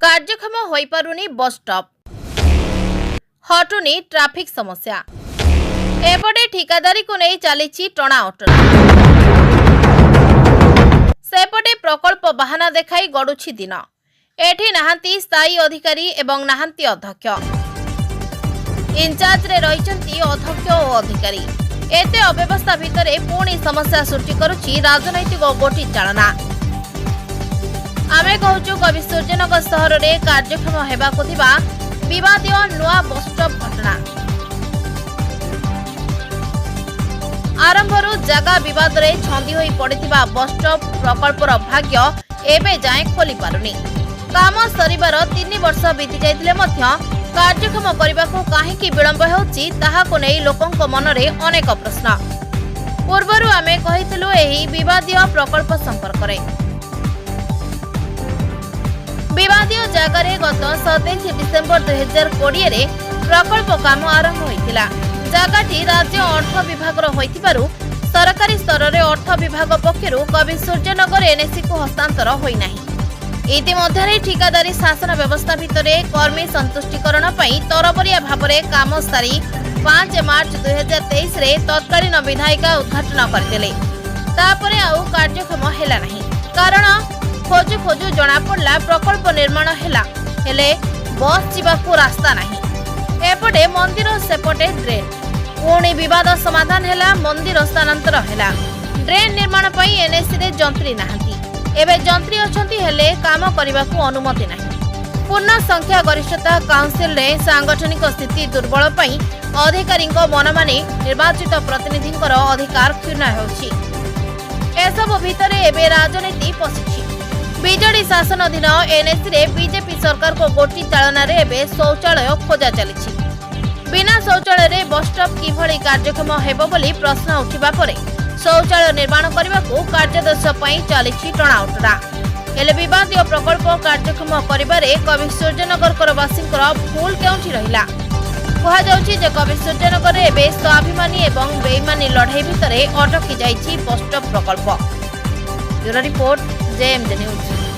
कार्यक्षम होई पारुनी bus stop, हटुनी traffic समस्या। एपटे ठिकादारी को नहीं चली टणा ओटरा, सेपटे प्रकल्प बाहाना देखाई गड़ुछि दिन। एठी नाहांती स्थायी अधिकारी एवं नाहांती अध्यक्ष, इनचार्ज रे रहिचंती अध्यक्ष और अधिकारी। एते अव्यवस्था भितरे पुणी समस्या सृष्टि करुछि राजनैतिक गोटी चालना। आमे कहूछु कवि सूर्यनगर सहर रे कार्यक्षम हेबाकु थिबा विवादीय नुआ बस स्टॉप घटना। आरंभरू जगह विवाद रे छंदी होई पड़िथिबा बस स्टॉप प्रकल्पर भाग्य एबे जाए खोली पारुनी। काम सरिबार 3 वर्ष बीती जाइतिले मध्य कार्यक्षम करबाकू काहेकि विलंब हेउछि ताहाको नै लोकंक मनरे अनेक प्रश्न। पूर्वरु आमे कहिथिलु एही विवादीय प्रकल्प संपर्क रे। विवादीय जगह गत 27 डिसेम्बर 2020 रे प्रकल्प काम आरंभ होइतिला। जगहटी राज्य अर्थ विभाग होइतिबारु सरकारी स्तर रे अर्थ विभाग पक्षरु कवि सूर्यनगर एनएसी को हस्तांतर होई नाही। इतिमध्ये ठिकादारी शासन व्यवस्था भितरे कर्मी संतुष्टिकरण पई तरबरिया भाबरे काम सारी 5 मार्च 2023 रे तत्कालीन विधायिका उद्घाटन करदेले। तापरे आउ कार्यक्षम हेला नाही, कारण खोजु खोजु जना पड़ला प्रकल्प निर्माण हेला हेले बस जीवाकू रास्ता नाही। एपटे मंदिर सेपटे ड्रेन, पुणी विवाद समाधान हेला, मंदिर स्थानांतर हेला। ड्रेन निर्माण पई एनएसी रे जंत्री नाहंती, एबे जंत्री अछंती हेले काम करबाकू अनुमति नाही। पूर्ण संख्या गरिष्ठता काउंसिल रे सांगठनिक स्थिति दुर्बल पई अधिकारींको मनमानी निर्वाचित प्रतिनिधिंकर अधिकार क्षुण्ण हेउछि। एसबु भितरे एबे राजनीति पसिछि। बीजेडी शासन अधीन एनएसी रे बीजेपी सरकार को गोटी चालना रे एबे शौचालय खोजा चलिछि। बिना शौचालय रे बस स्टॉप किभଳି कार्यक्षम हेबो बोली प्रश्न उठिबा परे शौचालय निर्माण करबाकू कार्यदर्श पई चलिछि टणाउटरा। हेले विवादीय प्रकल्प कार्यक्षम करिबारे कवि सूर्यनगर वासींकर भूल केउठी रहिला। कहा जाउछि जे कवि सूर्यनगर रे एबे स्वाभिमानी एवं बेईमानी लड़ाई भितरे अटकी जाइछि बस स्टॉप प्रकल्प। Bureau report, JMJ news.